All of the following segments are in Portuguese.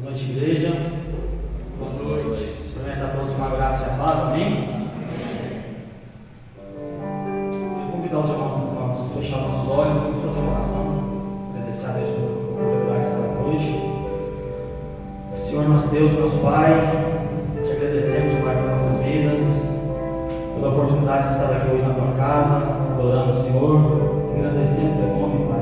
Boa noite, igreja. Boa noite. Experimenta a todos uma graça e a paz, amém? Eu vou convidar os irmãos para nós fechar nossos olhos, vamos fazer uma oração, agradecer a Deus pela oportunidade de estar aqui hoje. Senhor, nosso Deus, nosso Pai, te agradecemos, Pai, por nossas vidas, pela oportunidade de estar aqui hoje na tua casa, adorando o Senhor, agradecendo o teu nome, Pai.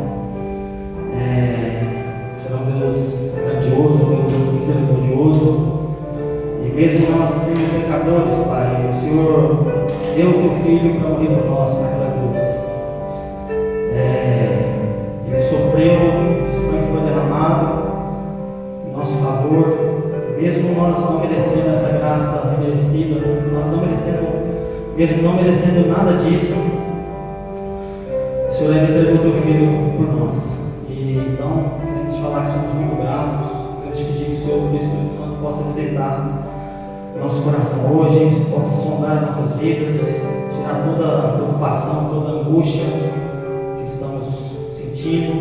Senhor, um Deus grandioso, Deus misericordioso, e mesmo nós sendo pecadores, Pai, o Senhor deu o teu Filho para morrer por nós naquela cruz. Ele sofreu, o sangue foi derramado em nosso favor, mesmo nós não merecendo essa graça merecida, nós não merecendo, mesmo não merecendo nada disso, o Senhor ainda entregou o teu Filho por nós. E então, queremos te falar que somos muito gratos, queremos te pedir que o Senhor, o Espírito Santo, possa visitar nosso coração hoje, possa sondar nossas vidas, tirar toda a preocupação, toda a angústia que estamos sentindo,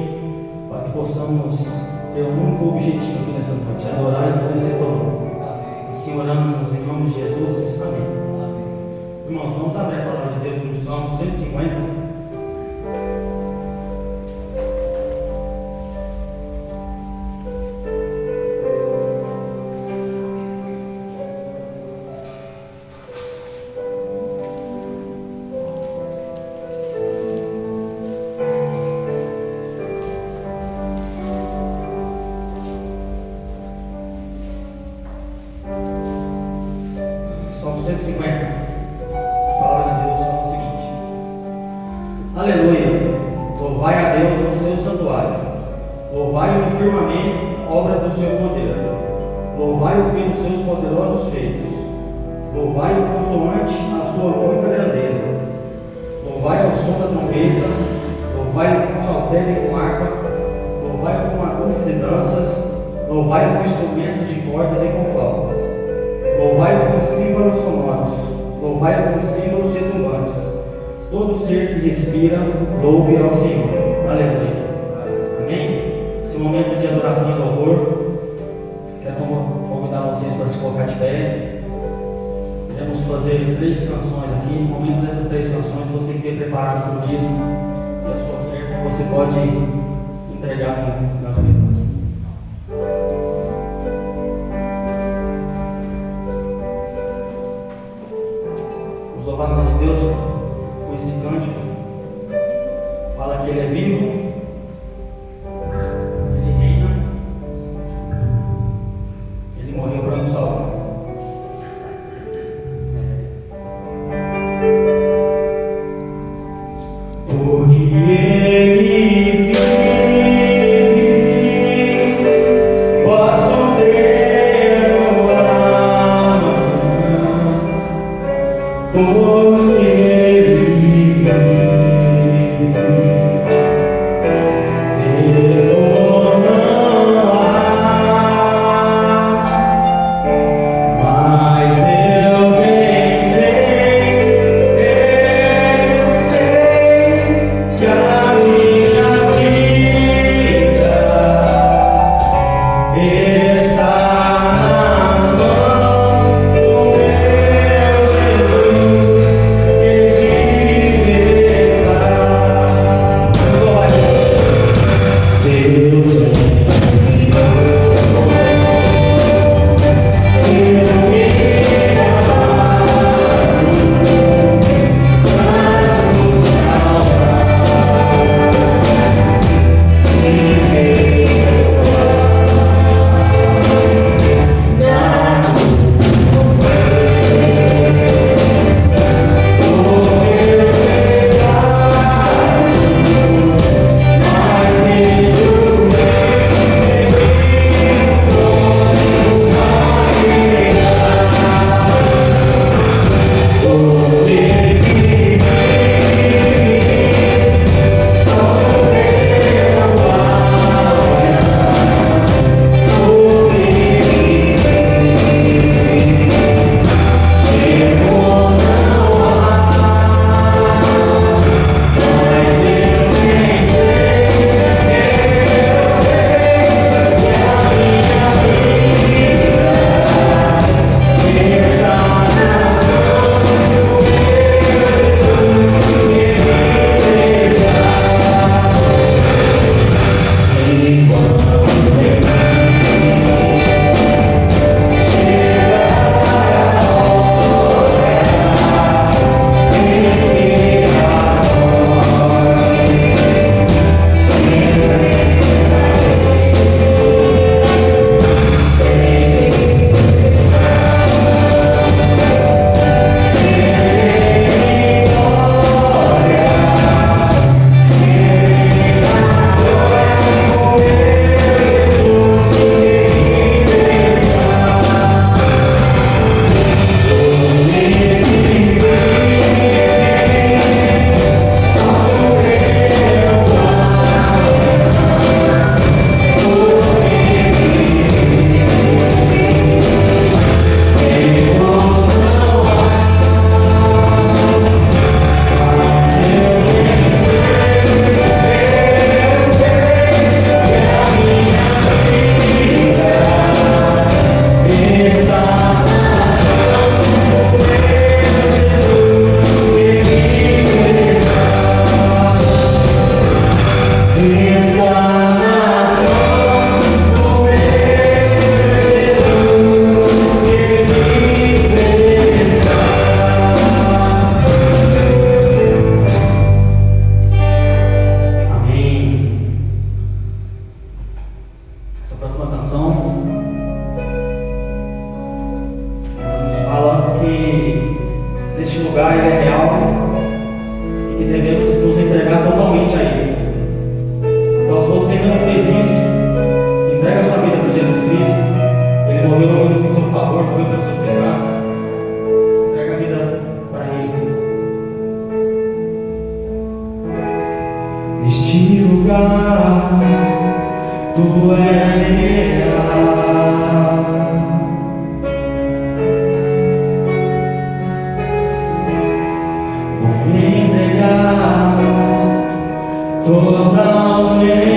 para que possamos ter um único objetivo aqui nessa noite, adorar e conhecer o teu nome. Assim oramos em nome de Jesus. Amém. Irmãos, vamos abrir a palavra de Deus no Salmo 150. Salmo 150. A palavra de Deus fala o seguinte: Aleluia! Louvai a Deus no seu santuário, louvai-o no firmamento, obra do seu poder, louvai-o pelos seus poderosos feitos, louvai-o consoante a sua única grandeza, louvai ao som da trombeta, louvai-o com saltério e com harpa, louvai-o com agulhas e danças, louvai-o com instrumentos de cordas e com flautas, louvai-o com símbolos sonoros, louvai-o com símbolos retumbantes. Todo ser que respira, louve ao Senhor. Aleluia. Amém? Esse momento de adoração e louvor, quero convidar vocês para se colocar de pé. Iremos fazer 3 canções aqui. No momento dessas 3 canções, você que tem preparado para o dízimo e a sua oferta, você pode entregar nas ofertas. Louvar a nosso Deus com esse cântico. Fala que Ele é vivo, Ele reina, Ele morreu para nos salvar. Porque Ele vive, posso ter o amanhã. Porque Ele vive, temor não há, mas eu bem sei que a minha vida está nas mãos do meu Jesus. Ele está. Tu és real. Vou me entregar totalmente.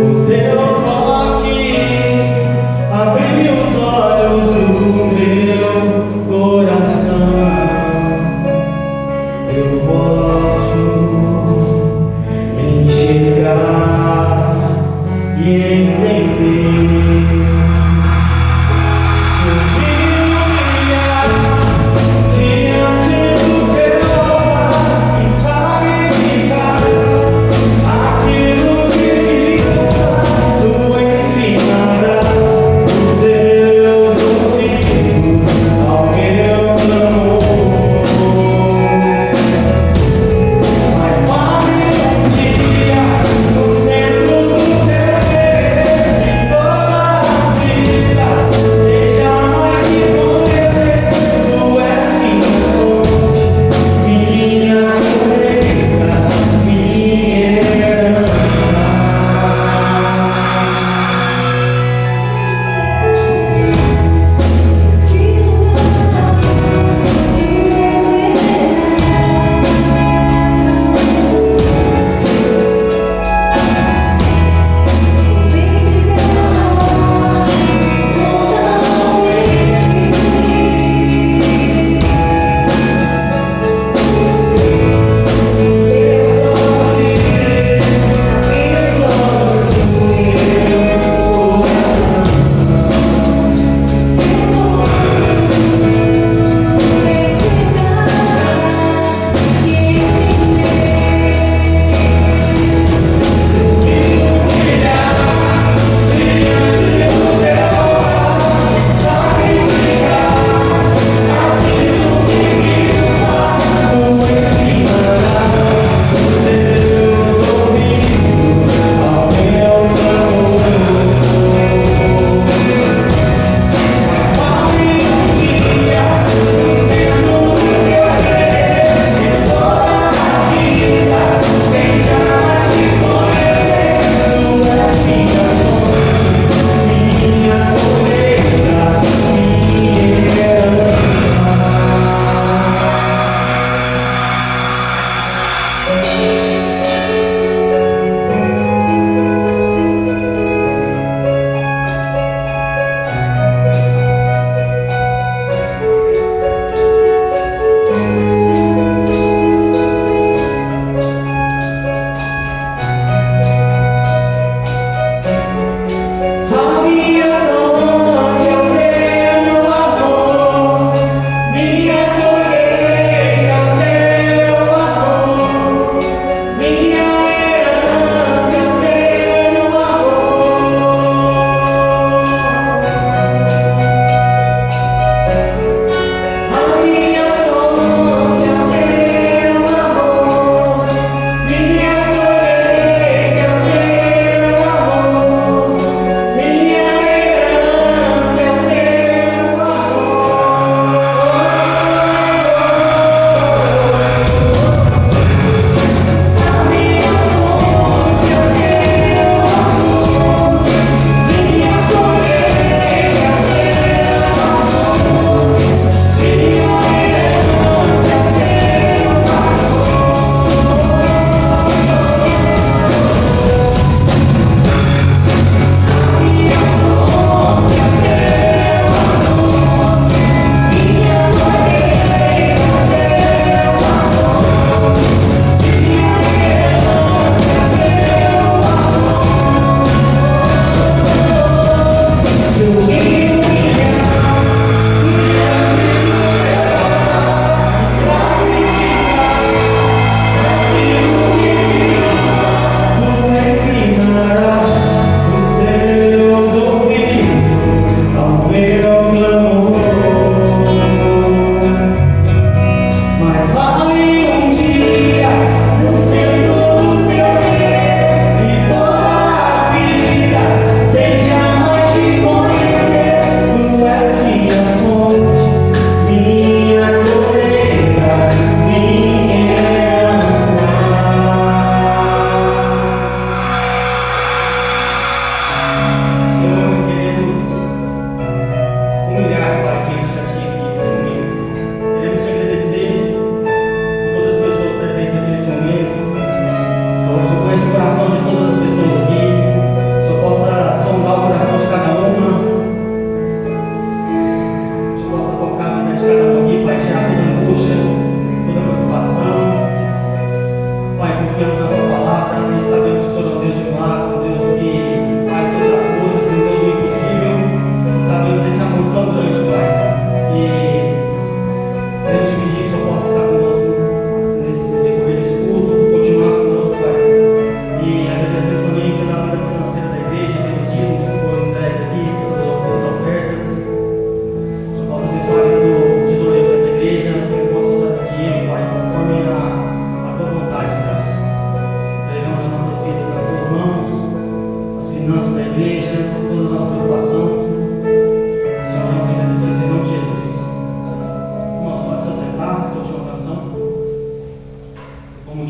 O teu toque abriu os olhos do meu coração. Eu posso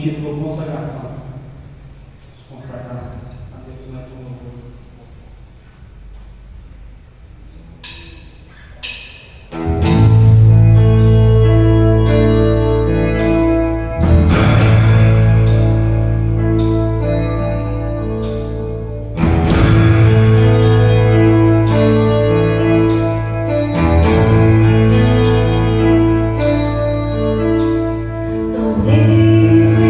título Consagração. Vamos consagrar a Deus mais um louvor. Não dizes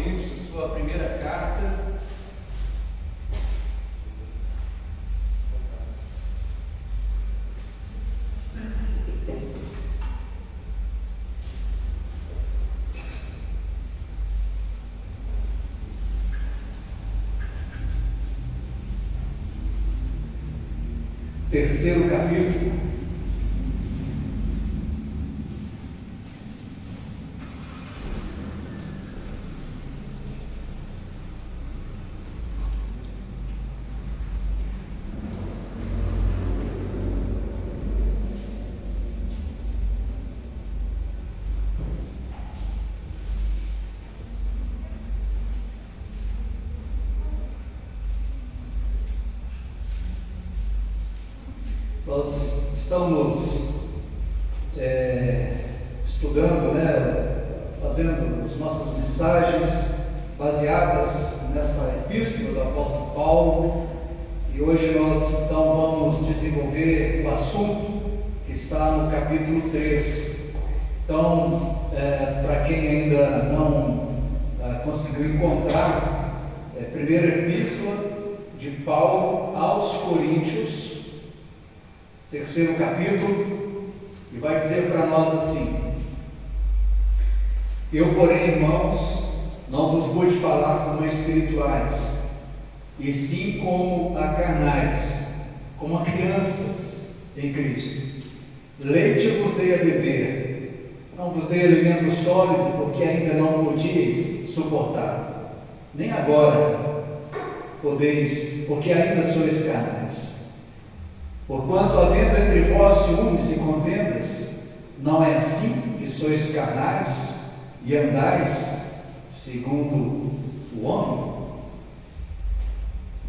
Coríntios, a sua primeira carta. Terceiro capítulo. Nós estamos estudando, fazendo as nossas mensagens baseadas nessa epístola do apóstolo Paulo, e hoje nós então vamos desenvolver o assunto que está no capítulo 3. Então, para quem ainda não conseguiu encontrar, primeira epístola de Paulo aos Coríntios, terceiro capítulo, e vai dizer para nós assim: eu, porém, irmãos, não vos pude falar como espirituais, e sim como a carnais, como a crianças em Cristo. Leite vos dei a beber, não vos dei alimento sólido, porque ainda não podíeis suportar, nem agora podeis, porque ainda sois carnais. Porquanto, havendo entre vós ciúmes e contendas, não é assim que sois carnais e andais segundo o homem?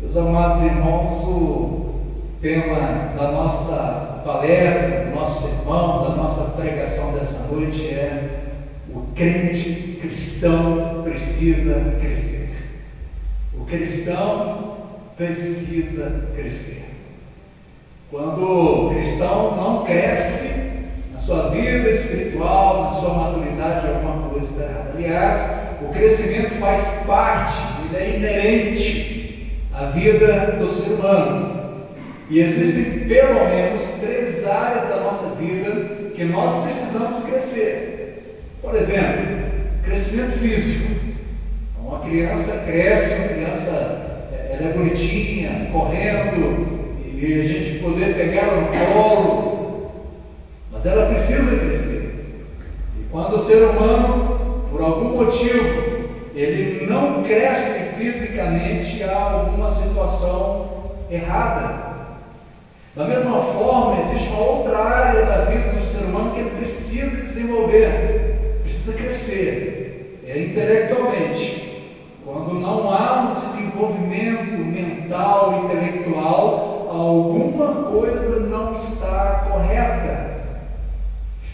Meus amados irmãos, o tema da nossa palestra, do nosso sermão, da nossa pregação dessa noite é: o crente cristão precisa crescer. O cristão precisa crescer. Quando o cristão não cresce na sua vida espiritual, na sua maturidade, alguma coisa está errada. Aliás, o crescimento faz parte, ele é inerente à vida do ser humano. E existem pelo menos 3 áreas da nossa vida que nós precisamos crescer. Por exemplo, crescimento físico. Uma criança cresce, uma criança ela é bonitinha, correndo, e a gente poder pegar ela no colo, mas ela precisa crescer. E quando o ser humano, por algum motivo, ele não cresce fisicamente, há alguma situação errada. Da mesma forma, existe uma outra área da vida do ser humano que ele precisa desenvolver, precisa crescer, intelectualmente. Quando não há um desenvolvimento mental, intelectual, alguma coisa não está correta.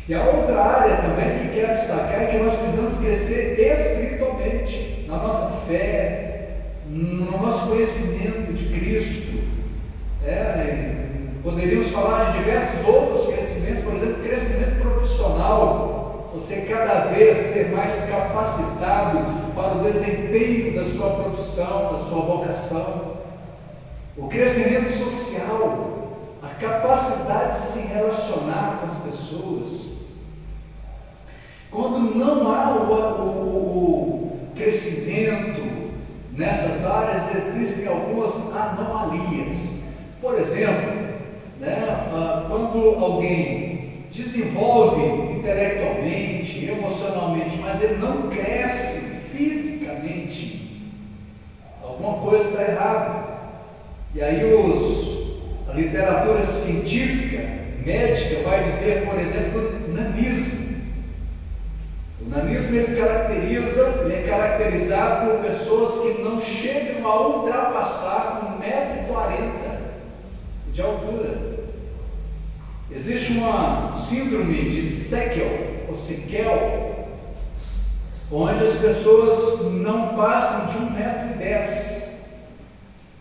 E a outra área também que quero destacar é que nós precisamos crescer espiritualmente, na nossa fé, no nosso conhecimento de Cristo. Poderíamos falar de diversos outros crescimentos, por exemplo, crescimento profissional, você cada vez ser mais capacitado para o desempenho da sua profissão, da sua vocação. O crescimento social, a capacidade de se relacionar com as pessoas. Quando não há o crescimento nessas áreas, existem algumas anomalias. Por exemplo, quando alguém desenvolve intelectualmente, emocionalmente, mas ele não cresce fisicamente, alguma coisa está errada. E aí a literatura científica, médica, vai dizer, por exemplo, nanismo. O nanismo ele é caracterizado por pessoas que não chegam a ultrapassar 1,40 m de altura. Existe uma síndrome de Sekel, ou Sekel, onde as pessoas não passam de 1,10 m.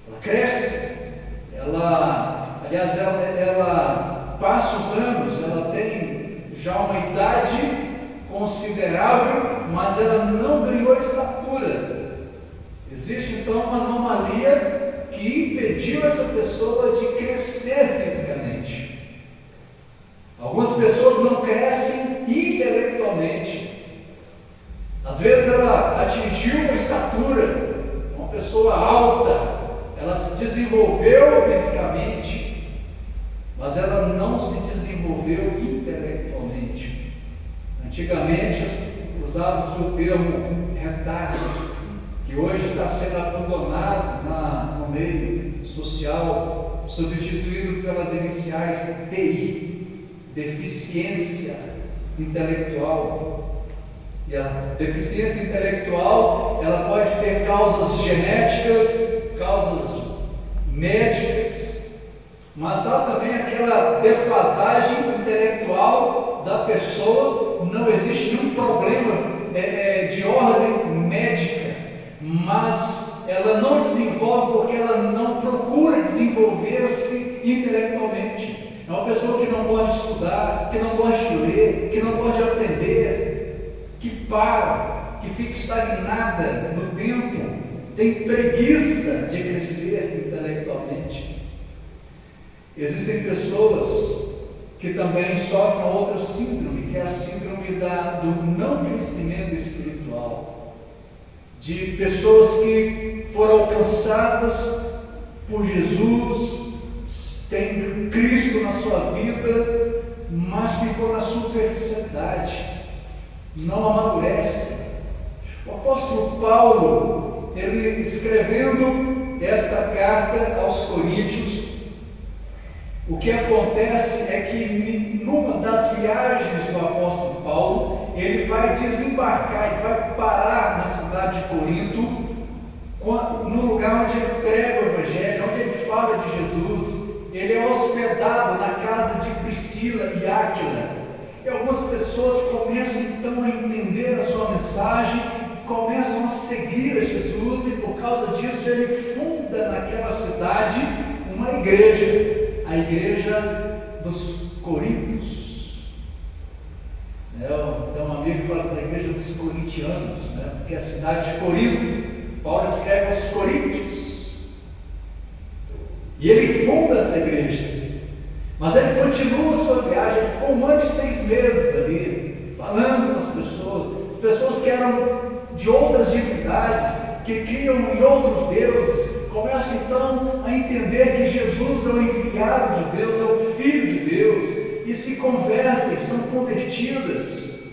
Ela cresce, ela passa os anos, ela tem já uma idade considerável mas ela não ganhou estatura. Existe então uma anomalia que impediu essa pessoa de crescer fisicamente. Algumas pessoas não crescem intelectualmente. Às vezes ela atingiu uma estatura, uma pessoa alta, ela se desenvolveu fisicamente, mas ela não se desenvolveu intelectualmente. Antigamente usava-se o termo retardo, que hoje está sendo abandonado no meio social, substituído pelas iniciais DI, deficiência intelectual. E a deficiência intelectual, ela pode ter causas genéticas, causas médicas, mas há também aquela defasagem intelectual da pessoa. Não existe nenhum problema de ordem médica, mas ela não desenvolve porque ela não procura desenvolver-se intelectualmente. É uma pessoa que não gosta de estudar, que não gosta de ler, que não gosta de aprender, que para, que fica estagnada no tempo, tem preguiça de crescer intelectualmente. Existem pessoas que também sofrem outra síndrome, que é a síndrome do não crescimento espiritual, de pessoas que foram alcançadas por Jesus, tem Cristo na sua vida, mas ficou na superficialidade, não amadurece. O apóstolo Paulo, ele escrevendo esta carta aos Coríntios, o que acontece é que numa das viagens do apóstolo Paulo, ele vai desembarcar, ele vai parar na cidade de Corinto, no lugar onde ele prega o Evangelho, onde ele fala de Jesus. Ele é hospedado na casa de Priscila e Áquila, e algumas pessoas começam então a entender a sua mensagem, começam a seguir a Jesus, e por causa disso ele funda naquela cidade uma igreja, a igreja dos Coríntios. Tem um amigo que fala assim, a igreja dos corintianos, porque é a cidade de Corinto. Paulo escreve aos Coríntios, e ele funda essa igreja, mas ele continua a sua viagem. Ele ficou 1 ano e 6 meses ali, falando com as pessoas que eram de outras divindades, que criam em outros deuses, começam então a entender que Jesus é o enviado de Deus, é o Filho de Deus, e se convertem, são convertidas,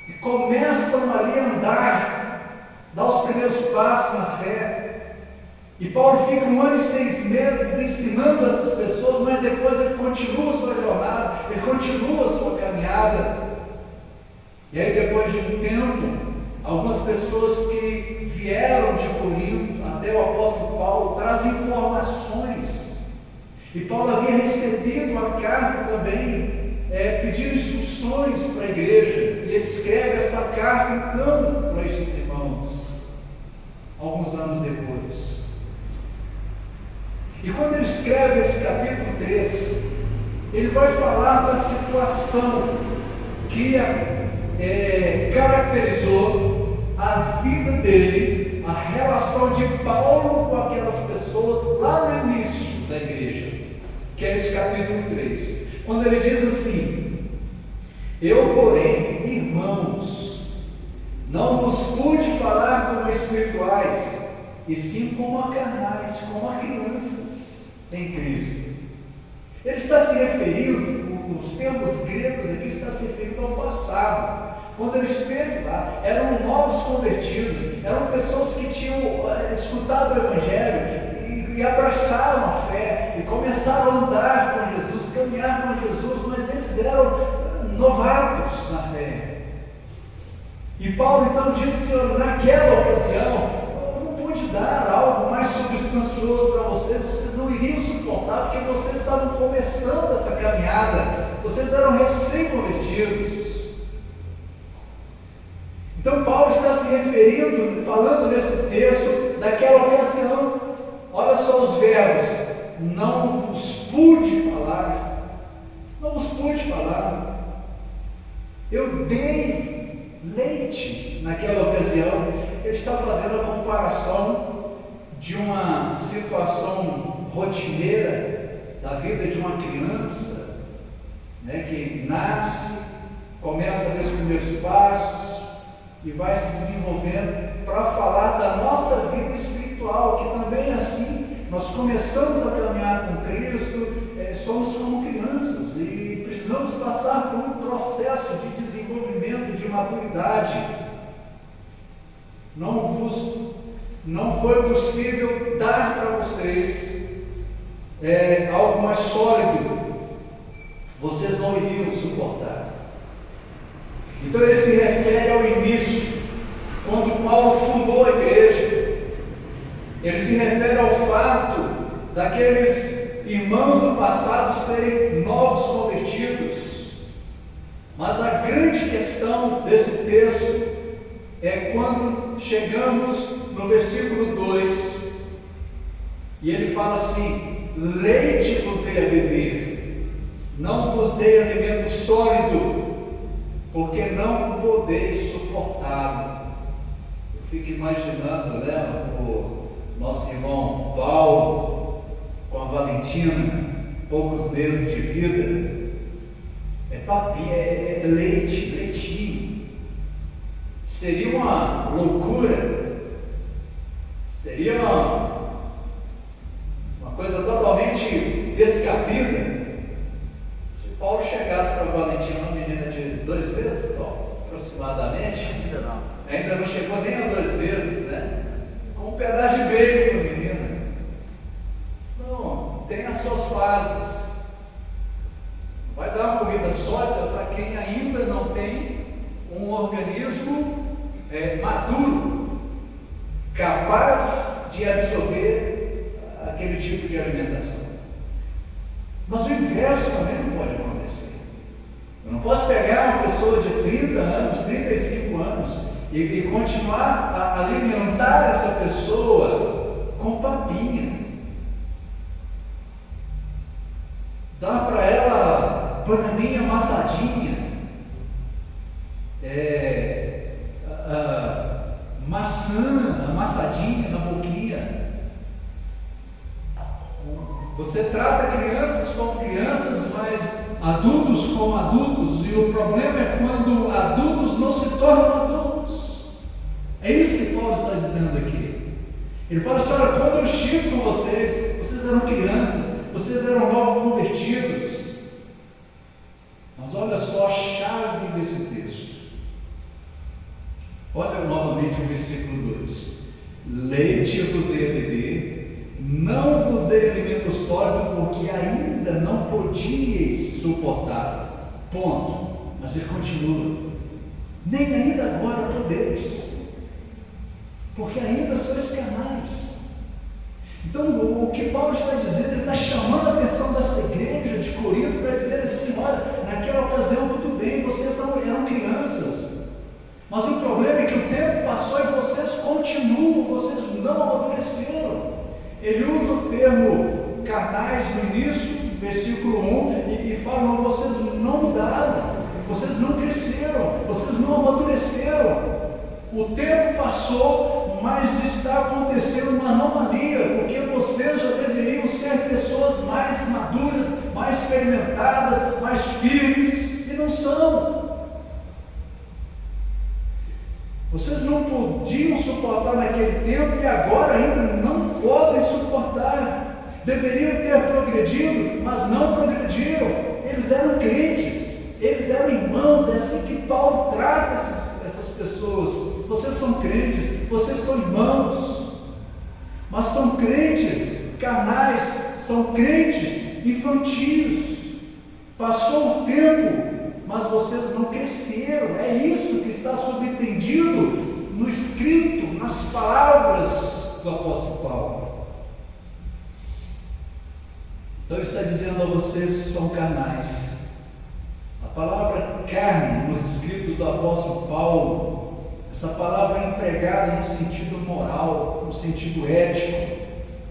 e começam ali a andar, dar os primeiros passos na fé. E Paulo fica 1 ano e 6 meses ensinando essas pessoas, mas depois ele continua a sua jornada, ele continua a sua caminhada. E aí, depois de um tempo, algumas pessoas que vieram de Corinto até o apóstolo Paulo trazem informações. E Paulo havia recebido uma carta também, pedindo instruções para a igreja. E ele escreve essa carta então para estes irmãos, alguns anos depois. E quando ele escreve esse capítulo 3, ele vai falar da situação que caracterizou a vida dele, a relação de Paulo com aquelas pessoas lá no início da igreja, que é esse capítulo 3, quando ele diz assim: eu, porém, irmãos, não vos pude falar como espirituais, e sim como a carnais, como a crianças em Cristo. Ele está se referindo, os termos gregos aqui, está se referindo ao passado. Quando ele esteve lá, eram novos convertidos, eram pessoas que tinham escutado o Evangelho e abraçaram a fé, e começaram a andar com Jesus, caminhar com Jesus, mas eles eram novatos na fé. E Paulo então disse: naquela ocasião, dar algo mais substancioso para vocês, vocês não iriam suportar, porque vocês estavam começando essa caminhada, vocês eram recém-convertidos. Então Paulo está se referindo, falando nesse texto, daquela ocasião. Olha só os verbos: não vos pude falar, não vos pude falar, eu dei leite naquela ocasião. Ele está fazendo a comparação de uma situação rotineira da vida de uma criança, né, que nasce, começa a ver os primeiros passos e vai se desenvolvendo, para falar da nossa vida espiritual, que também é assim. Nós começamos a caminhar com Cristo, somos como crianças e precisamos passar por um processo de desenvolvimento, de maturidade. Não foi possível dar para vocês algo mais sólido, vocês não iriam suportar. Então ele se refere ao início, quando Paulo fundou a igreja. Ele se refere ao fato daqueles irmãos do passado serem novos convertidos. Mas a grande questão desse texto é quando chegamos no versículo 2, e ele fala assim: leite vos dei a beber, não vos dei alimento sólido, porque não podeis suportá-lo. Eu fico imaginando, né, o nosso irmão Paulo com a Valentina, poucos meses de vida, é leitinho. Seria uma loucura, seria uma coisa totalmente descabida se Paulo chegasse para a Valentina, uma menina de 2 meses, aproximadamente, ainda não chegou nem a 2 meses, né? Com um pedaço de bacon para a menina. Não, tem as suas fases. Vai dar uma comida sólida para quem ainda não tem um organismo maduro, capaz de absorver aquele tipo de alimentação. Mas o inverso também não pode acontecer. Eu não posso pegar uma pessoa de 30 anos, 35 anos e continuar a alimentar essa pessoa com papinha. Dá para ela bananinha amassadinha, maçã amassadinha na boquinha. Você trata crianças como crianças, mas adultos como adultos, e o problema é quando adultos não se tornam adultos. É isso que Paulo está dizendo aqui. Ele fala assim: olha, quando eu estive com vocês eram crianças, vocês eram novos convertidos. Mas olha só a chave desse texto. Olha novamente o versículo 2: leite eu vos dei a beber, não vos dei alimento sólido, porque ainda não podíeis suportar. Ponto. Mas ele continua: nem ainda agora podeis, porque ainda sois carnais. Então, o que Paulo está dizendo, ele está chamando a atenção dessa igreja de Corinto para dizer assim: olha, naquela ocasião tudo bem, vocês eram crianças, mas o problema é que o tempo passou e vocês continuam, vocês não amadureceram. Ele usa o termo carnais no início, versículo 1, e fala: não, vocês não mudaram, vocês não cresceram, vocês não amadureceram. O tempo passou, mas está acontecendo uma anomalia, porque vocês já deveriam ser pessoas mais maduras, mais experimentadas, mais firmes, e não são. Vocês não podiam suportar naquele tempo e agora ainda não podem suportar. Deveriam ter progredido, mas não progrediram. Eles eram crentes, eles eram irmãos. É assim que Paulo trata essas pessoas. Vocês são crentes, vocês são irmãos, mas são crentes carnais, são crentes infantis. Passou o tempo, mas vocês não cresceram. É isso que está subentendido no escrito, nas palavras do apóstolo Paulo. Então ele está dizendo a vocês: são carnais. A palavra carne nos escritos do apóstolo Paulo, essa palavra é empregada no sentido moral, no sentido ético,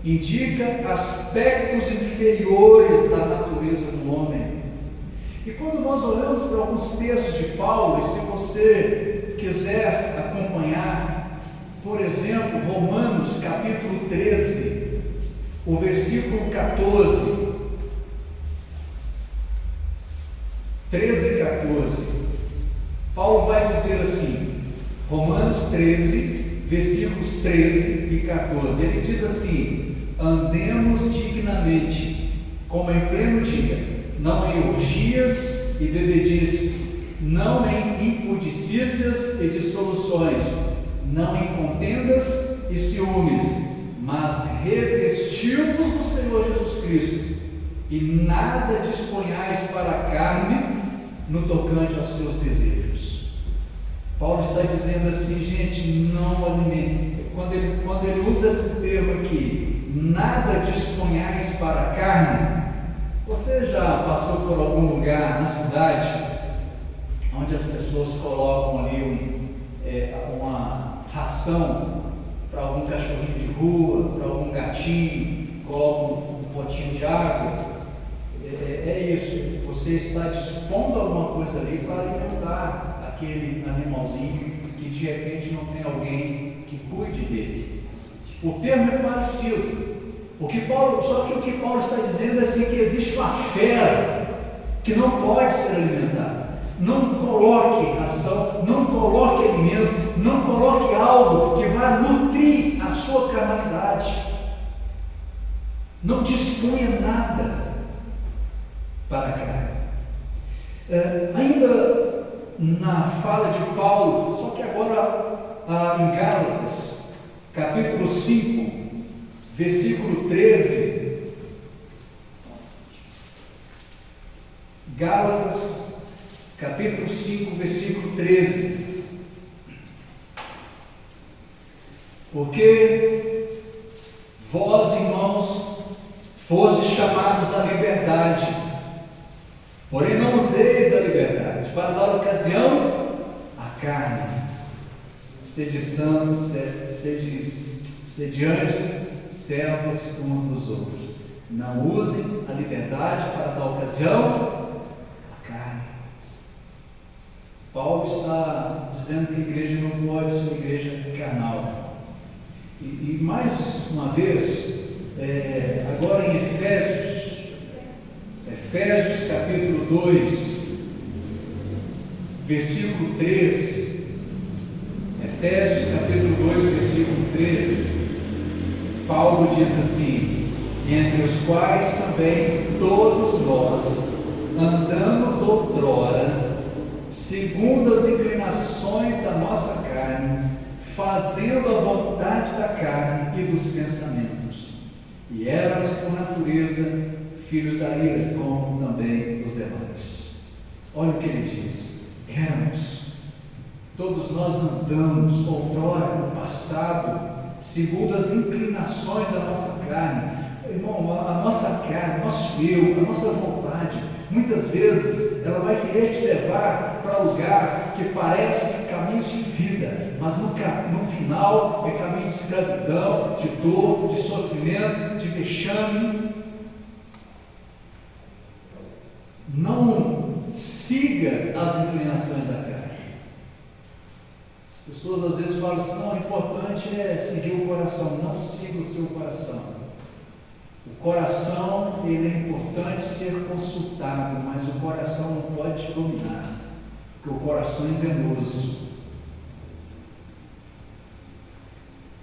indica aspectos inferiores da natureza do homem. E quando nós olhamos para alguns textos de Paulo, e se você quiser acompanhar, por exemplo, Romanos capítulo 13, o versículo 14, 13 e 14, Paulo vai dizer assim, Romanos 13, versículos 13 e 14, ele diz assim: andemos dignamente, como em pleno dia, não em orgias e bebedices, não em impudicícias e dissoluções, não em contendas e ciúmes, mas revesti-vos do Senhor Jesus Cristo, e nada disponhais para a carne no tocante aos seus desejos. Paulo está dizendo assim, gente, não alimente. Quando ele usa esse termo aqui, nada disponhais para a carne, você já passou por algum lugar na cidade onde as pessoas colocam ali uma ração para algum cachorrinho de rua, para algum gatinho, colocam um potinho de água? É isso, você está dispondo alguma coisa ali para alimentar aquele animalzinho que de repente não tem alguém que cuide dele. O termo é parecido. Só que o que Paulo está dizendo é assim, que existe uma fera que não pode ser alimentada. Não coloque ração, não coloque alimento, não coloque algo que vai nutrir a sua carnalidade. Não disponha nada para a carne. Ainda na fala de Paulo, só que agora em Gálatas, capítulo 5, versículo 13, Gálatas, capítulo 5, versículo 13, porque vós, irmãos, fostes chamados à liberdade, porém não useis da liberdade para dar ocasião à carne. Sede santos, sede antes servos uns dos outros. Não usem a liberdade para dar ocasião à carne. Paulo está dizendo que a igreja não pode ser uma igreja carnal. E mais uma vez, agora em Efésios capítulo 2, versículo 3, Efésios capítulo 2, versículo 3, Paulo diz assim: entre os quais também todos nós andamos outrora, segundo as inclinações da nossa carne, fazendo a vontade da carne e dos pensamentos, e éramos por natureza filhos da ira, como também os demais. Olha o que ele diz: éramos, todos nós andamos outrora, no passado, segundo as inclinações da nossa carne. Irmão, a nossa carne, nosso eu, a nossa vontade, muitas vezes ela vai querer te levar para lugar que parece caminhos de vida, mas no final é caminho de escravidão, de dor, de sofrimento, de vexame. Não siga as inclinações da carne. As pessoas às vezes falam assim: não, o importante é seguir o coração. Não siga o seu coração. O coração, ele é importante ser consultado, mas o coração não pode te dominar, porque o coração é enganoso.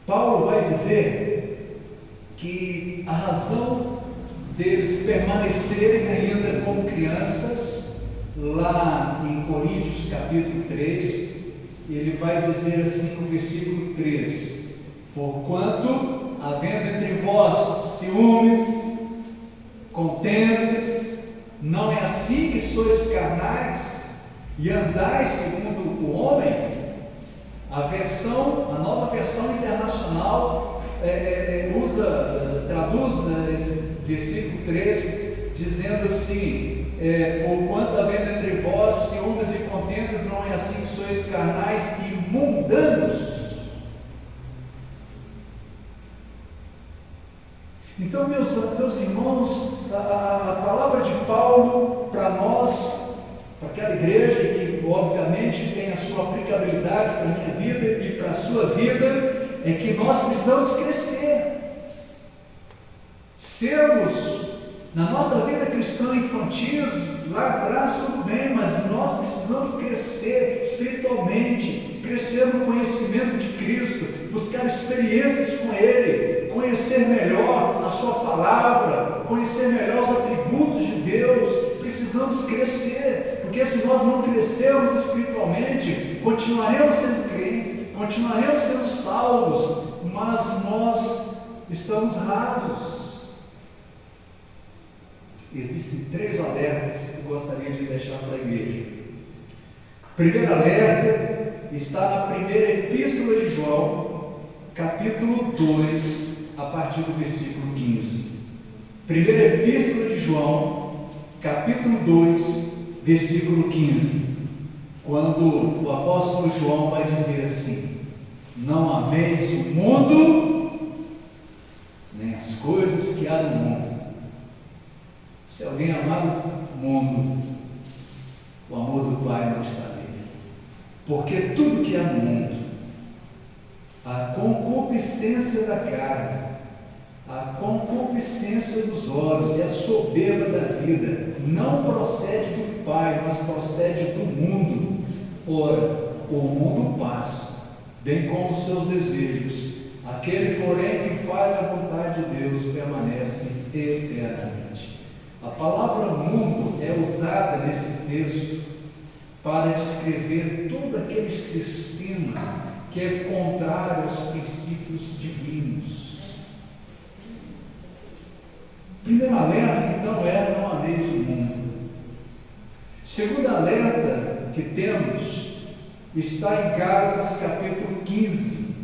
Paulo vai dizer que a razão deles permanecerem ainda como crianças, lá em Coríntios capítulo 3, ele vai dizer assim no versículo 3: porquanto, havendo entre vós ciúmes, contendas, não é assim que sois carnais e andais segundo o homem? A nova versão internacional traduz esse versículo 3 dizendo assim: porquanto havendo entre vós ciúmes e contendas, não é assim que sois carnais e mundanos. Então, meus irmãos, a palavra de Paulo para nós, para aquela igreja que obviamente tem a sua aplicabilidade verdade para a minha vida e para a sua vida é que nós precisamos crescer. Sermos, na nossa vida cristã infantil, lá atrás tudo bem, mas nós precisamos crescer espiritualmente, crescer no conhecimento de Cristo, buscar experiências com Ele, conhecer melhor a Sua palavra, conhecer melhor os atributos de Deus. Precisamos crescer, porque se nós não crescermos espiritualmente, continuaremos sendo crentes, continuaremos sendo salvos, mas nós estamos rasos. Existem 3 alertas que eu gostaria de deixar para a igreja. O primeiro alerta está na primeira epístola de João, capítulo 2, a partir do versículo 15. Primeira epístola de João, capítulo 2, versículo 15. Quando o apóstolo João vai dizer assim: não ameis o mundo, nem as coisas que há no mundo. Se alguém amar o mundo, o amor do Pai não está nele. Porque tudo que há no mundo, a concupiscência da carne, a concupiscência dos olhos e a soberba da vida, não procede do Pai, mas procede do mundo. Ora, o mundo passa, bem como os seus desejos. Aquele, porém, que faz a vontade de Deus permanece eternamente. A palavra mundo é usada nesse texto para descrever todo aquele sistema que é contrário aos princípios divinos. Primeiro alerta, então, é: não ameis o mundo. Segundo alerta que temos está em Gálatas capítulo 15.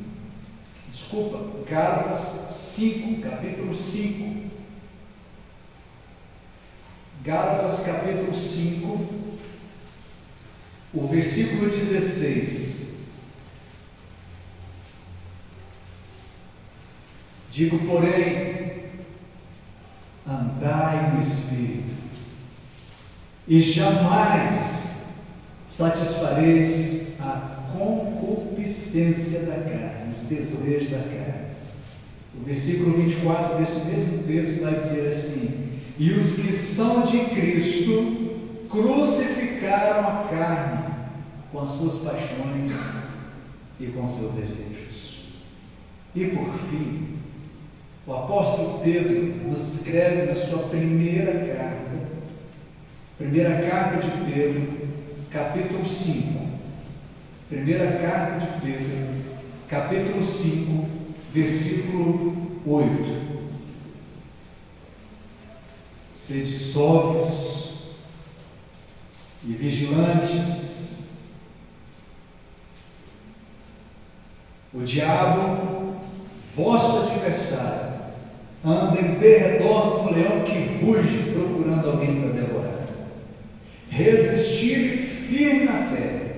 Desculpa, Gálatas 5, capítulo 5. Gálatas capítulo 5, o versículo 16. Digo, porém, andai no Espírito, e jamais satisfareis a concupiscência da carne, os desejos da carne. O versículo 24 desse mesmo texto vai dizer assim: e os que são de Cristo crucificaram a carne com as suas paixões e com seus desejos. E por fim, o apóstolo Pedro nos escreve na sua primeira carta de Pedro, capítulo 5. Primeira carta de Pedro, capítulo 5, versículo 8. Sede sóbrios e vigilantes. O diabo, vosso adversário, anda em derredor como um leão que ruge, procurando alguém para devorar. Resistir firme na fé.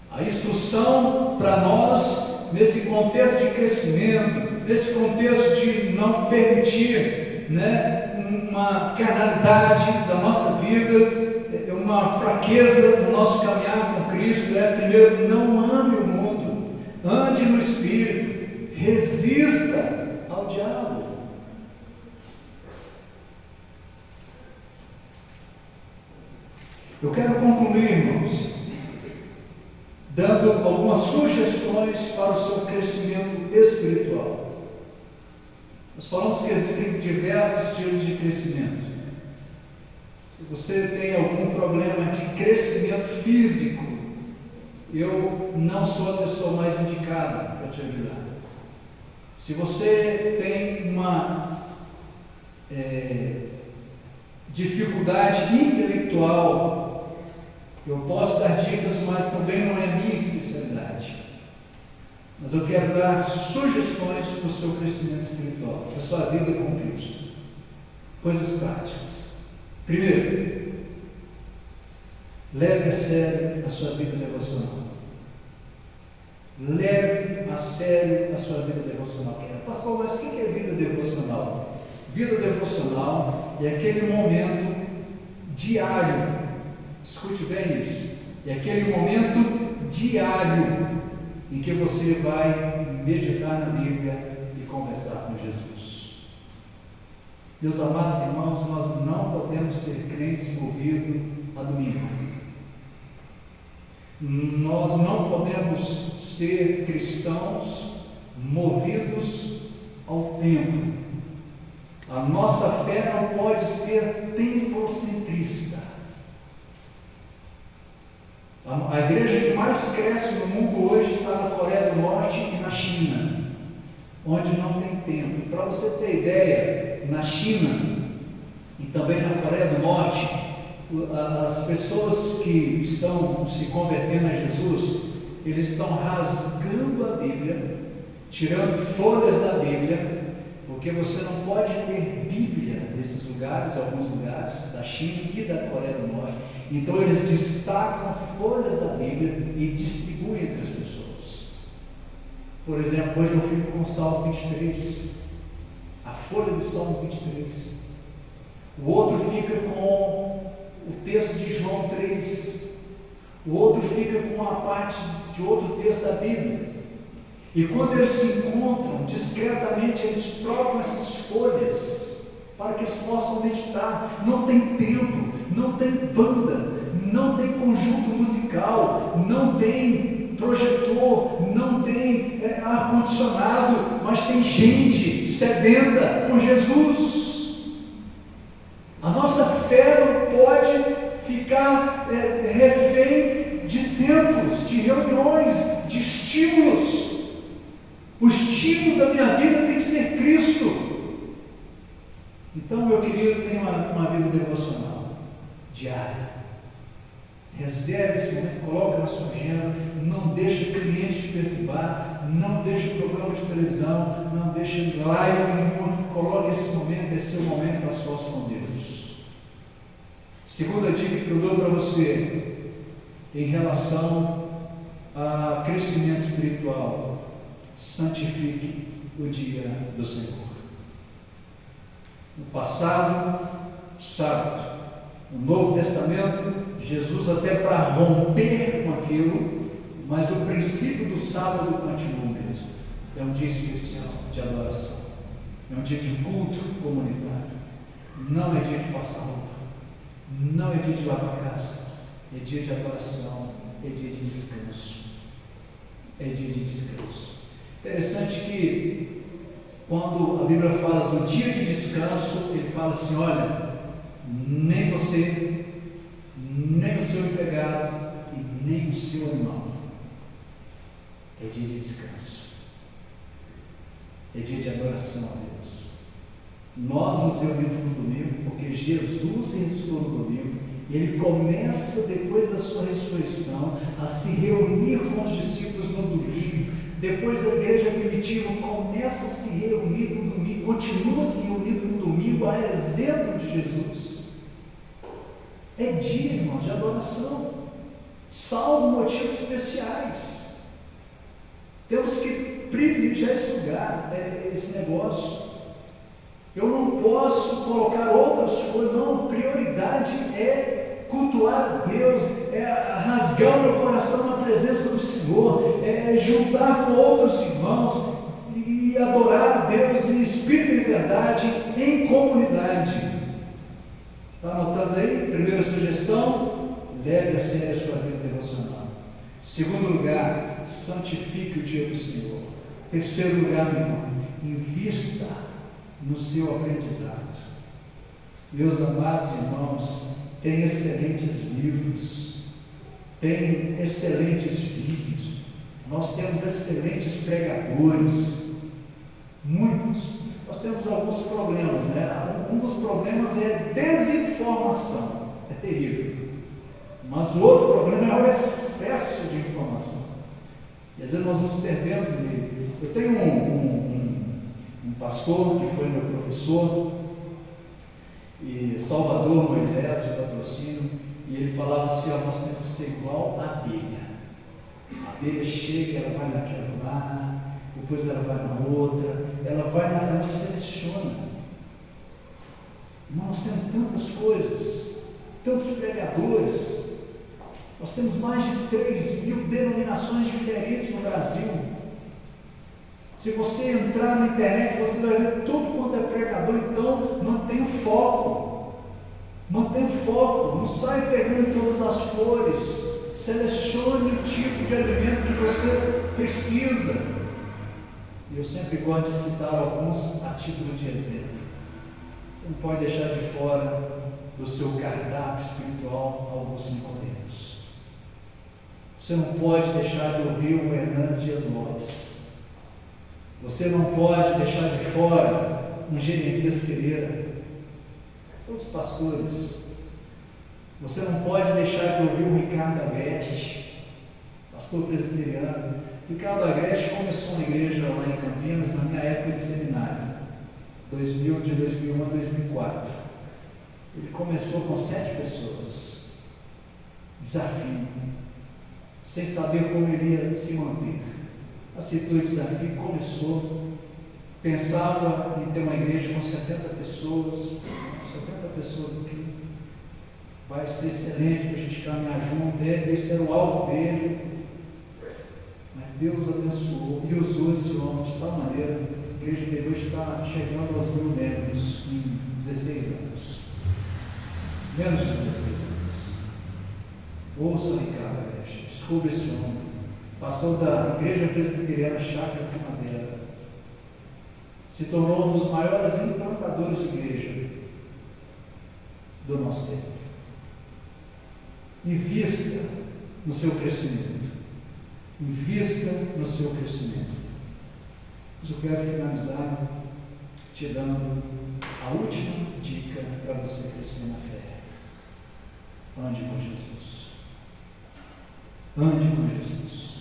A instrução para nós, nesse contexto de crescimento, nesse contexto de não permitir uma carnalidade da nossa vida, uma fraqueza no nosso caminhar com Cristo, primeiro, não ame o mundo, ande no Espírito, resista ao diabo. Eu quero concluir, irmãos, dando algumas sugestões para o seu crescimento espiritual. Nós falamos que existem diversos estilos de crescimento. Se você tem algum problema de crescimento físico, eu não sou a pessoa mais indicada para te ajudar. Se você tem uma dificuldade intelectual, eu posso dar dicas, mas também não é minha especialidade. Mas eu quero dar sugestões para o seu crescimento espiritual, para a sua vida com Cristo. Coisas práticas. Primeiro, leve a sério a sua vida devocional. Leve a sério a sua vida devocional. Pastor, mas o que é vida devocional? Vida devocional é aquele momento diário, escute bem isso, É aquele momento diário em que você vai meditar na Bíblia e conversar com Jesus. Meus amados irmãos, nós não podemos ser crentes movidos a domingo. Nós não podemos ser cristãos movidos ao tempo. A nossa fé não pode ser tempocentrista. A igreja que mais cresce no mundo hoje está na Coreia do Norte e na China, onde não tem tempo. Para você ter ideia, na China e também na Coreia do Norte, as pessoas que estão se convertendo a Jesus, eles estão rasgando a Bíblia, tirando folhas da Bíblia, porque você não pode ter Bíblia nesses lugares, alguns lugares da China e da Coreia do Norte. Então eles destacam folhas da Bíblia e distribuem entre as pessoas. Por exemplo, hoje eu fico com o Salmo 23, a folha do Salmo 23. O outro fica com o texto de João 3. O outro fica com uma parte de outro texto da Bíblia. E quando eles se encontram, discretamente eles trocam essas folhas para que eles possam meditar. Não tem templo, não tem banda, não tem conjunto musical, não tem projetor, não tem ar-condicionado, mas tem gente sedenta por Jesus. A nossa fé não pode ficar refém de templos, de reuniões, de estímulos. O estímulo da minha vida tem que ser Cristo. Então, meu querido, tenha uma vida devocional diária. Reserve esse momento, coloque na sua agenda, não deixe cliente te perturbar, não deixe programa de televisão, não deixe live nenhuma, coloque esse momento, esse é o momento para sós com Deus. Segunda dica que eu dou para você, em relação a crescimento espiritual: santifique o dia do Senhor. No passado, sábado, no Novo Testamento, Jesus até para romper com aquilo, mas o princípio do sábado continua o mesmo. É um dia especial de adoração, é um dia de culto comunitário, não é dia de passar roupa, não é dia de lavar casa, é dia de adoração, é dia de descanso, é dia de descanso. Interessante que quando a Bíblia fala do dia de descanso, ele fala assim: olha, nem você, nem o seu empregado e nem o seu animal. É dia de descanso, é dia de adoração a Deus. Nós nos reunimos no domingo porque Jesus ressuscitou no domingo e ele começa, depois da sua ressurreição, a se reunir com os discípulos no domingo. Depois a igreja primitiva começa a se reunir no domingo, continua se reunindo no domingo, a exemplo de Jesus. É dia, irmãos, de adoração, salvo motivos especiais. Temos que privilegiar esse lugar, esse negócio. Eu não posso colocar outras coisas, não, a prioridade é cultuar a Deus, é rasgar o meu coração na presença do Senhor, é juntar com outros irmãos e adorar a Deus em espírito e verdade, em comunidade. Está anotando aí? Primeira sugestão: leve a sério a sua vida devocional. Segundo lugar, santifique o dia do Senhor. Terceiro lugar, meu irmão, invista no seu aprendizado. Meus amados irmãos, tem excelentes livros, tem excelentes vídeos, nós temos excelentes pregadores, muitos. Nós temos alguns problemas, né? Um dos problemas é desinformação, é terrível. Mas o outro problema é o excesso de informação. E às vezes nós nos perdemos nele. Eu tenho um pastor que foi meu professor, e Salvador Moisés de Patrocínio, e ele falava assim: nós temos que ser igual a abelha. A abelha chega, ela vai naquela lá, depois ela vai na outra, ela seleciona. Nós temos tantas coisas, tantos pregadores, Nós temos mais de 3.000 denominações diferentes no Brasil. Se você entrar na internet, você vai ver tudo quanto é pregador. Então, mantenha o foco. Mantenha o foco. Não saia pegando todas as flores. Selecione o tipo de alimento que você precisa. E eu sempre gosto de citar alguns a título de exemplo. Você não pode deixar de fora do seu cardápio espiritual alguns Nicodemos. Você não pode deixar de ouvir o Hernandes Dias Lopes. Você não pode deixar de fora um Jeremias Pereira. Todos os pastores. Você não pode deixar de ouvir o Ricardo Agreste, pastor presbiteriano. Ricardo Agreste começou uma igreja lá em Campinas na minha época de seminário, de 2001 a 2004. Ele começou com 7 pessoas. Desafio. Sem saber como ele ia se manter. Aceitou o desafio, começou. Pensava em ter uma igreja com 70 pessoas. 70 pessoas aqui. Vai ser excelente para a gente caminhar junto. Esse era o alvo dele. Mas Deus abençoou e usou esse homem de tal maneira. A igreja dele hoje está chegando aos 1.000 membros em 16 anos. Menos de 16 anos. Ouça Ricardo Agreste, descubra esse homem. Pastor da Igreja Presbiteriana Chácara Primavera. Se tornou um dos maiores implantadores de igreja do nosso tempo. Invista no seu crescimento. Invista no seu crescimento. Mas eu quero finalizar te dando a última dica para você crescer na fé. Ande com Jesus. Ande com Jesus.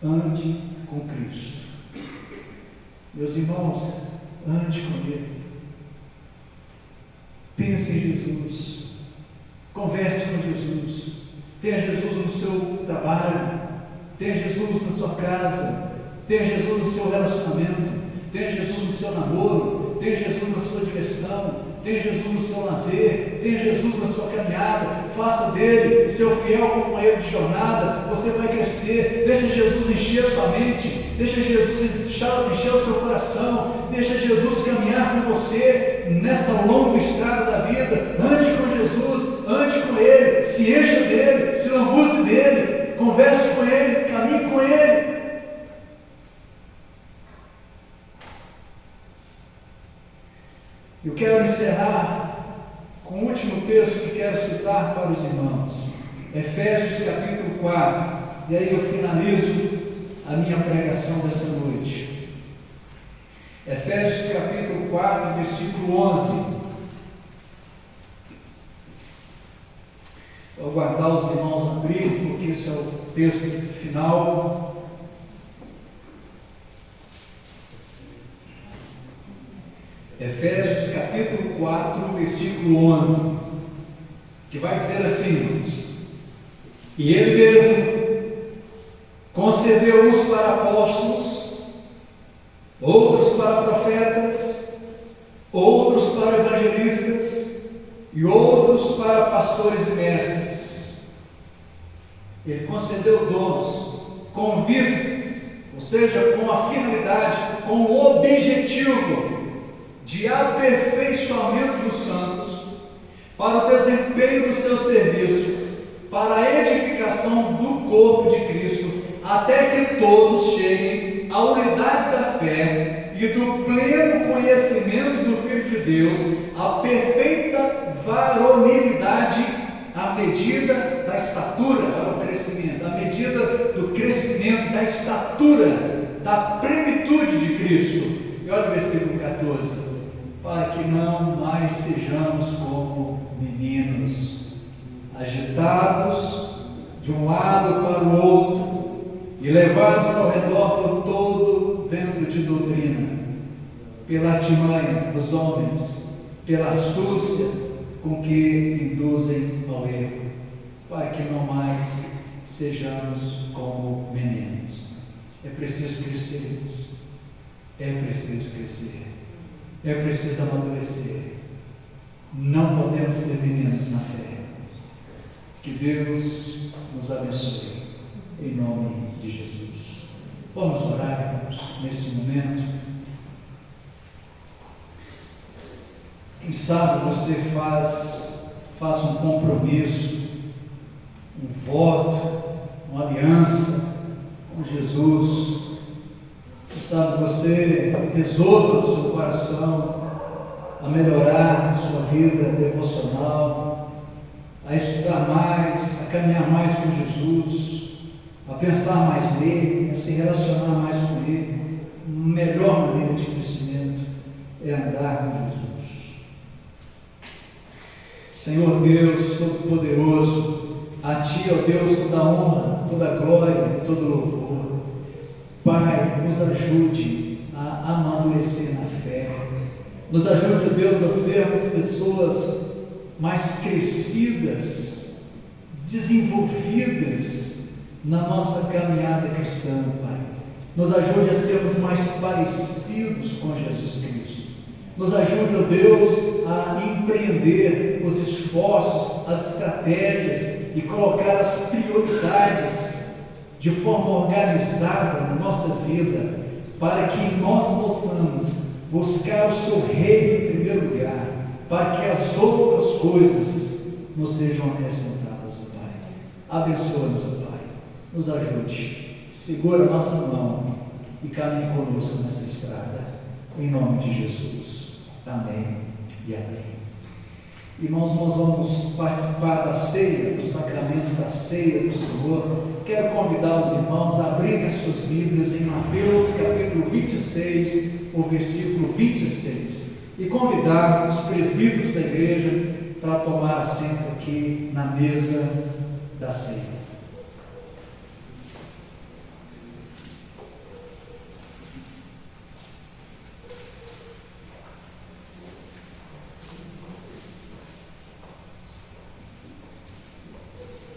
Ande com Cristo. Meus irmãos, ande com Ele. Pense em Jesus. Converse com Jesus. Tenha Jesus no seu trabalho. Tenha Jesus na sua casa. Tenha Jesus no seu relacionamento. Tenha Jesus no seu namoro. Tenha Jesus na sua diversão. Tenha Jesus no seu lazer. Tenha Jesus na sua caminhada. Faça dele o seu fiel companheiro de jornada. Você vai crescer. Deixa Jesus encher a sua mente. Deixa Jesus encher o seu coração. Deixa Jesus caminhar com você nessa longa estrada da vida. Ande com Jesus. Ande com Ele. Se encha dele. Se lambuze dele. Converse com Ele. Caminhe com Ele. Eu quero encerrar com o último texto que quero citar para os irmãos. Efésios capítulo 4. E aí eu finalizo a minha pregação dessa noite. Efésios capítulo 4, versículo 11. Vou aguardar os irmãos abrirem, porque esse é o texto final. Efésios capítulo 4, versículo 11, que vai dizer assim, irmãos: e Ele mesmo concedeu uns para apóstolos, outros para profetas, outros para evangelistas e outros para pastores e mestres. Ele concedeu dons com vistas, ou seja, com a finalidade, com o objetivo de aperfeiçoamento dos santos, para o desempenho do seu serviço, para a edificação do corpo de Cristo, até que todos cheguem à unidade da fé e do pleno conhecimento do Filho de Deus, à perfeita varonilidade, à medida da estatura, para o crescimento, à medida do crescimento, da estatura, da plenitude de Cristo. E olha o versículo 14: para que não mais sejamos como meninos, agitados de um lado para o outro e levados ao redor por todo vento de doutrina, pela artimanha dos homens, pela astúcia com que induzem ao erro, para que não mais sejamos como meninos. É preciso crescermos, é preciso crescer. É preciso amadurecer. Não podemos ser meninos na fé. Que Deus nos abençoe, em nome de Jesus. Vamos orar, irmãos, nesse momento. Quem sabe você faça um compromisso, um voto, uma aliança com Jesus. Quem sabe você resolva no seu coração a melhorar a sua vida devocional, a estudar mais, a caminhar mais com Jesus, a pensar mais nele, a se relacionar mais com ele. A melhor maneira de crescimento é andar com Jesus. Senhor Deus Todo-Poderoso, a Ti, ó Deus, toda honra, toda glória, todo louvor. Pai, nos ajude a amadurecer na fé. Nos ajude, ó Deus, a sermos pessoas mais crescidas, desenvolvidas na nossa caminhada cristã, Pai. Nos ajude a sermos mais parecidos com Jesus Cristo. Nos ajude, ó Deus, a empreender os esforços, as estratégias e colocar as prioridades de forma organizada na nossa vida, para que nós possamos buscar o Seu reino em primeiro lugar, para que as outras coisas nos sejam acrescentadas, ó Pai. Abençoa-nos, ó Pai. Nos ajude, segura a nossa mão e caminhe conosco nessa estrada, em nome de Jesus. Amém e amém. Irmãos, nós vamos participar da ceia, do sacramento da ceia do Senhor. Quero convidar os irmãos a abrirem as suas Bíblias em Mateus capítulo 26, o versículo 26, e convidar os presbíteros da igreja para tomar assento aqui na mesa da ceia.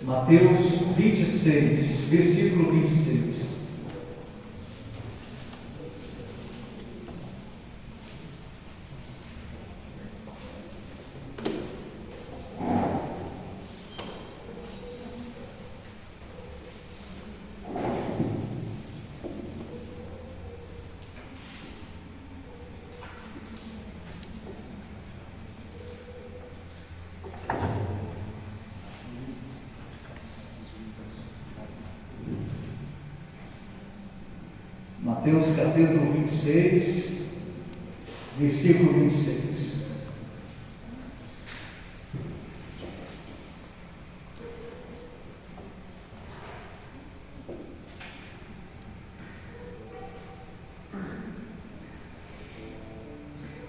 Mateus 26, versículo 26. Mateus capítulo 26, versículo 26.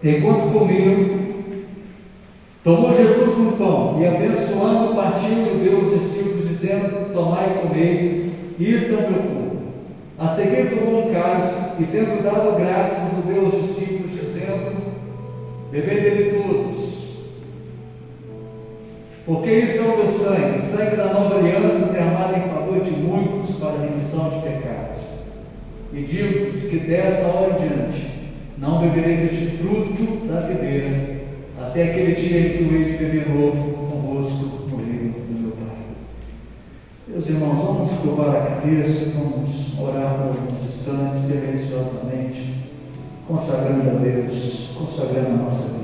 Enquanto comiam, tomou Jesus um pão e, abençoando, partiu e deu aos discípulos, dizendo: tomai e comei, isto é o meu corpo. A seguir tomou um cálice e, tendo dado graças, o deu aos discípulos, dizendo: bebei dele todos, porque isto é o meu sangue, sangue da nova aliança, derramado em favor de muitos para a remissão de pecados. E digo-vos que desta hora em diante não beberei deste fruto da videira, até aquele dia em que eu hei de beber novo convosco no reino do meu Pai. Meus irmãos, vamos curvar a cabeça, vamos orar por alguns instantes, silenciosamente, consagrando a Deus, consagrando a nossa vida.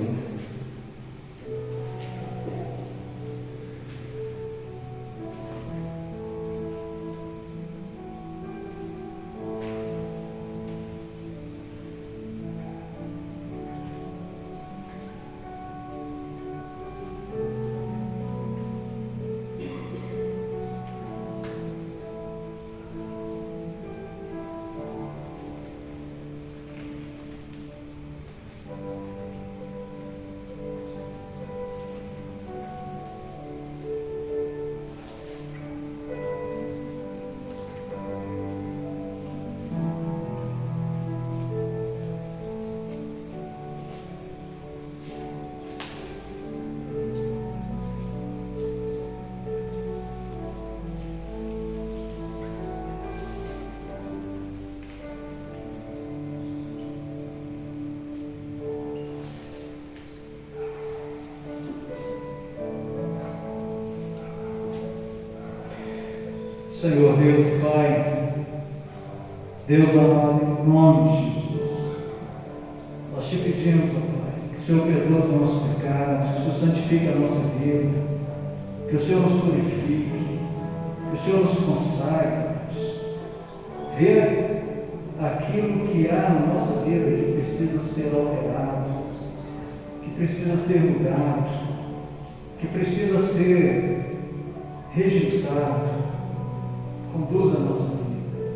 Senhor Deus e Pai, Deus amado, em nome de Jesus, nós te pedimos, ó Pai, que o Senhor perdoe os nossos pecados, que o Senhor santifique a nossa vida, que o Senhor nos purifique, que o Senhor nos consagre, Deus. Vê aquilo que há na nossa vida que precisa ser alterado, que precisa ser mudado, que precisa ser rejeitado. Conduz a nossa vida.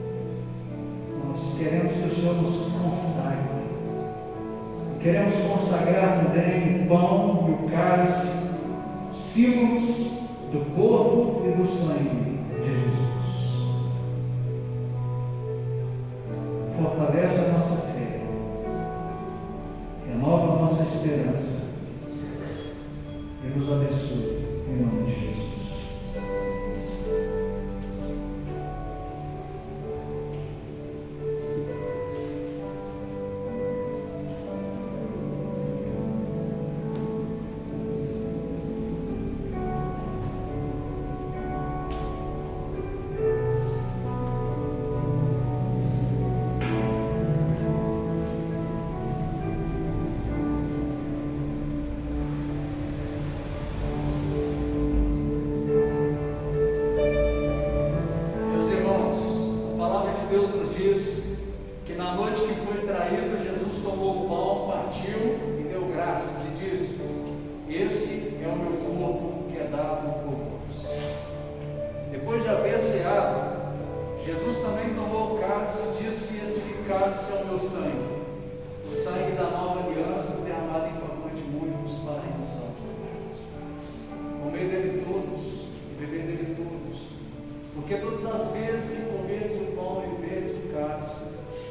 Nós queremos que o Senhor nos consagre. E queremos consagrar também o pão e o cálice, símbolos do corpo e do sangue de Jesus. Fortalece a nossa fé, renova a nossa esperança e nos abençoe em nome de Jesus.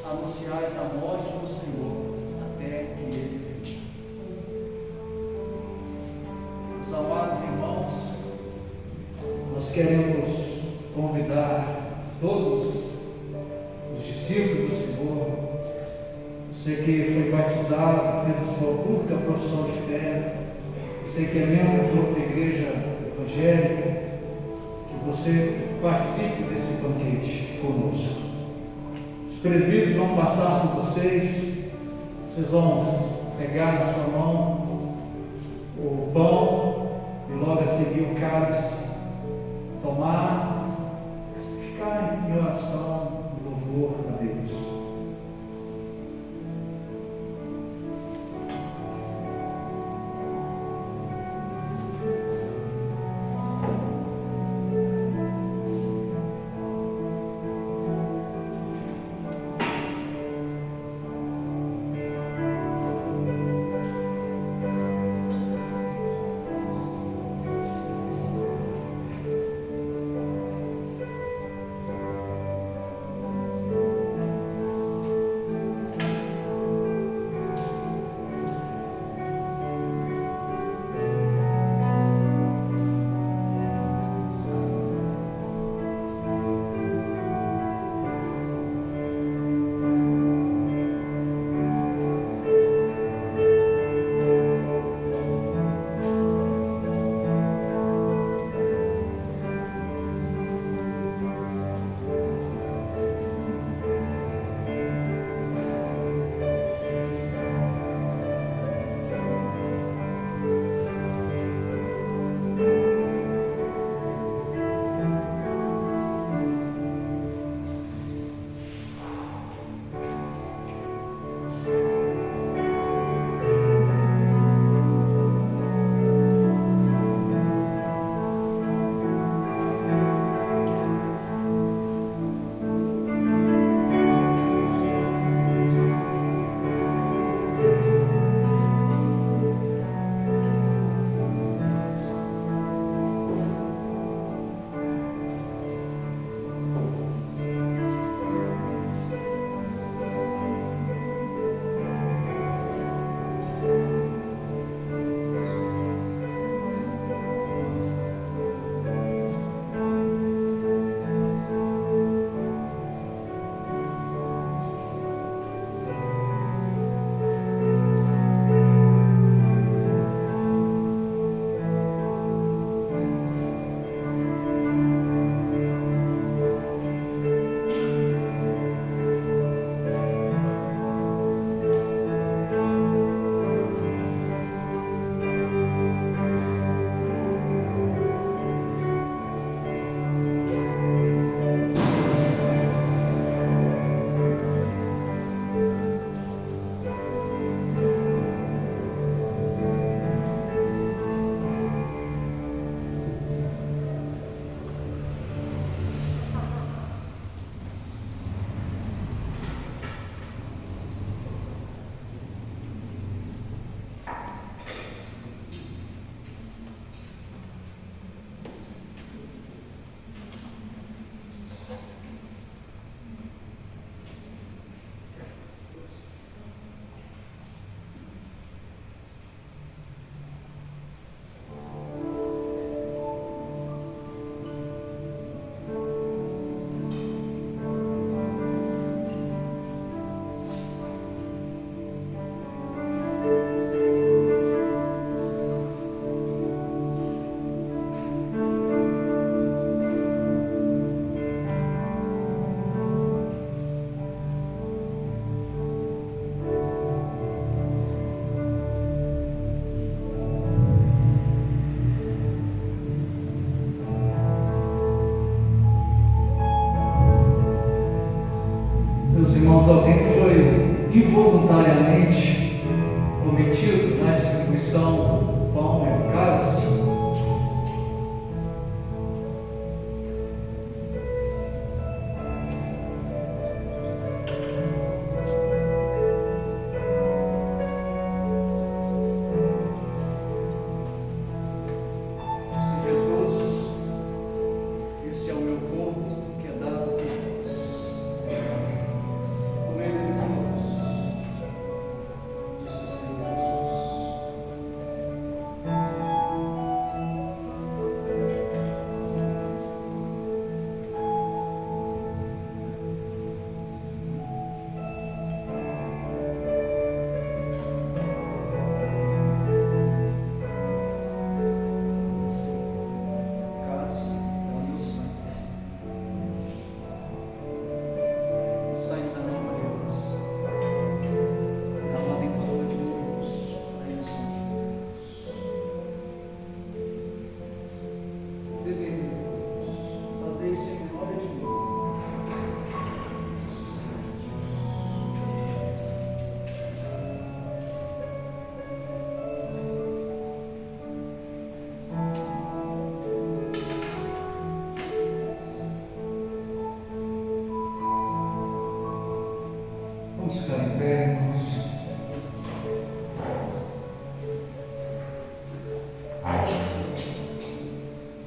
Anunciais a morte do Senhor até que Ele venha. Meus amados irmãos, nós queremos convidar todos os discípulos do Senhor, você que foi batizado, fez a sua pública profissão de fé, você que é membro de outra igreja evangélica, que você participe desse banquete conosco. Os presbíteros vão passar por vocês vão pegar na sua mão o pão e logo a seguir o cálice, tomar, ficar em oração e louvor a Deus.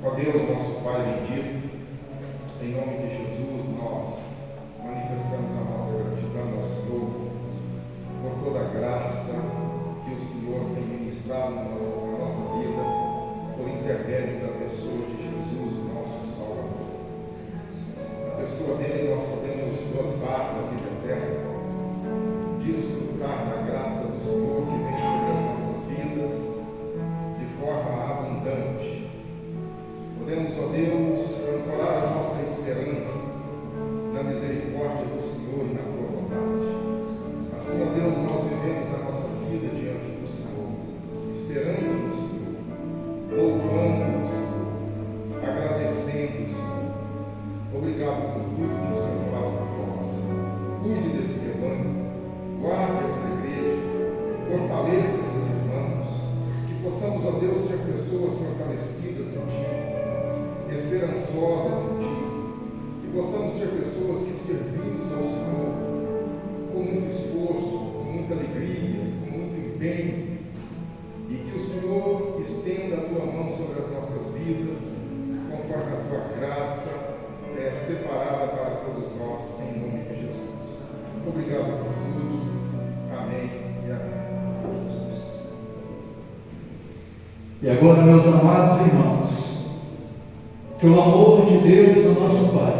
Ó Deus, nosso Pai bendito, em nome de Jesus, nós manifestamos a nossa gratidão ao Senhor por toda a graça que o Senhor tem ministrado na nossa vida, por intermédio da pessoa de Jesus, o nosso Salvador. Na pessoa dele nós podemos gozar da vida eterna, desfrutar da graça do Senhor que vem sobre as nossas vidas de forma abundante. Podemos, ó Deus, ancorar a nossa esperança na misericórdia do Senhor e na tua vontade. Assim, ó Deus, nós vivemos a nossa vida diante do Senhor, esperando no Senhor, louvando o Senhor, agradecendo o Senhor. Obrigado por tudo que o Senhor faz por nós. Cuide desse rebanho, guarde essa igreja, fortaleça esses irmãos, que possamos, ó Deus, ser pessoas fortalecidas em Ti, esperançosas em Ti, que possamos ser pessoas que servimos ao Senhor com muito esforço, com muita alegria, com muito empenho, e que o Senhor estenda a Tua mão sobre as nossas vidas, conforme a Tua graça é separada para todos nós, em nome de Jesus. Obrigado por tudo. Amém e amém. E agora, meus amados irmãos, que o amor de Deus, o nosso Pai,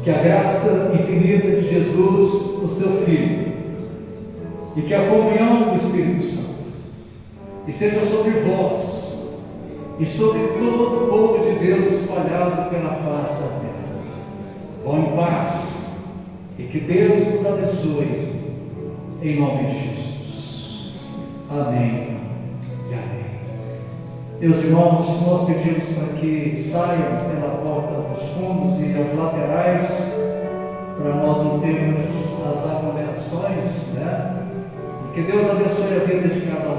que a graça infinita de Jesus, o seu Filho, e que a comunhão do Espírito Santo esteja sobre vós e sobre todo o povo de Deus espalhado pela face da terra. Vão em paz e que Deus nos abençoe, em nome de Jesus. Amém e amém. Meus irmãos, nós pedimos para que saiam pela porta dos fundos e as laterais, para nós não termos as aglomerações, né? E que Deus abençoe a vida de cada